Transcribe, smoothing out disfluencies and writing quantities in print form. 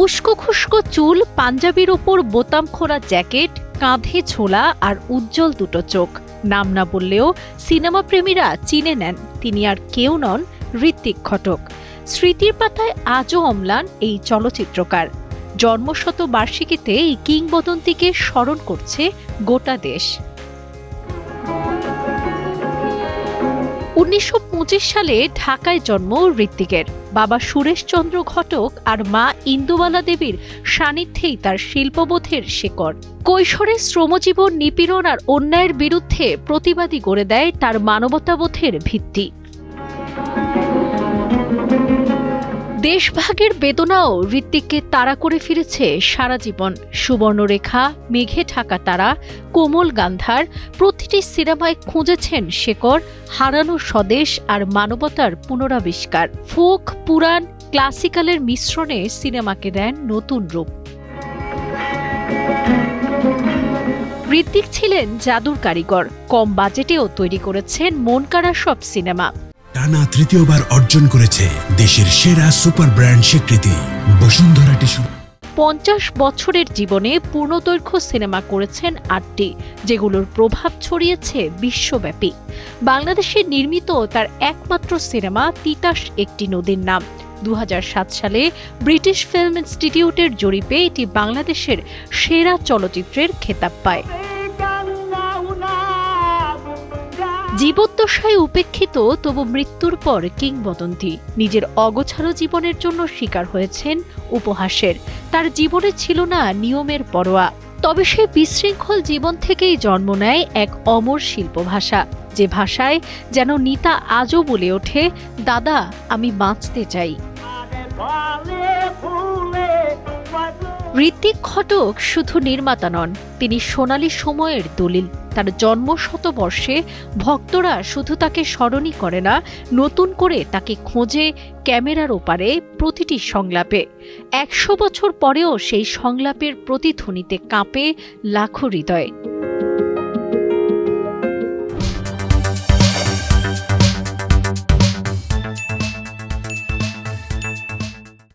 উস্কো খুস্কো চুল, পাঞ্জাবির ওপর বোতাম খোলা জ্যাকেট, কাঁধে ছোলা আর উজ্জ্বল দুটো চোখ। নাম না বললেও সিনেমা প্রেমীরা চিনে নেন তিনি আর কেউ নন, ঋত্বিক ঘটক। স্মৃতির পাতায় আজও অম্লান এই চলচ্চিত্রকার। জন্মশতবার্ষিকীতে এই কিংবদন্তিকে স্মরণ করছে গোটা দেশ। 1925 সালে ঢাকায় জন্ম ঋত্বিকের। বাবা সুরেশচন্দ্র ঘটক আর মা ইন্দুবালা দেবীর সান্নিধ্যেই তার শিল্পবোধের শেকড়। কৈশোরে শ্রমজীবন, নিপীড়ন আর অন্যায়ের বিরুদ্ধে প্রতিবাদী গড়ে দেয় তার মানবতাবোধের ভিত্তি। দেশভাগের বেদনাও ঋত্বিককে তাড়া করে ফিরেছে সারা জীবন। সুবর্ণরেখা, মেঘে ঢাকা তারা, কোমল গান্ধার প্রতিটি সিনেমায় খুঁজেছেন শেকড়, হারানো স্বদেশ আর মানবতার পুনরাবিষ্কার। ফোক, পুরাণ, ক্লাসিক্যালের মিশ্রণে সিনেমাকে দেন নতুন রূপ। ঋত্বিক ছিলেন জাদুর কারিগর। কম বাজেটেও তৈরি করেছেন মনকাড়া সব সিনেমা। টানা তৃতীয়বার অর্জন করেছে দেশের সেরা সুপার ব্র্যান্ড স্বীকৃতি বসুন্ধরা টিস্যু। 50 বছরের জীবনে পূর্ণদৈর্ঘ্য সিনেমা করেছেন 8টি, যেগুলোর প্রভাব ছড়িয়েছে বিশ্বব্যাপী। বাংলাদেশে নির্মিত তার একমাত্র সিনেমা তিতাস একটি নদীর নাম। 2007 সালে ব্রিটিশ ফিল্ম ইনস্টিটিউটের জরিপে এটি বাংলাদেশের সেরা চলচ্চিত্রের খেতাব পায়। জীবদ্দশায় উপেক্ষিত, তবু মৃত্যুর পর কিংবদন্তি। নিজের অগোছালো জীবনের জন্য শিকার হয়েছেন উপহাসের। তার জীবনে ছিল না নিয়মের পরোয়া। তবে সে বিশৃঙ্খল জীবন থেকেই জন্ম নেয় এক অমর শিল্প ভাষা, যে ভাষায় যেন নিতা আজও বলে ওঠে, দাদা আমি বাঁচতে চাই। ঋত্বিক ঘটক শুধু নির্মাতা নন, তিনি সোনালী সময়ের দলিল। তার জন্ম শতবর্ষে ভক্তরা শুধু তাকে স্মরণই করে না, নতুন করে তাকে খোঁজে ক্যামেরার ওপারে প্রতিটি সংলাপে। 100 বছর পরেও সেই সংলাপের প্রতিধ্বনিতে কাঁপে লাখো হৃদয়।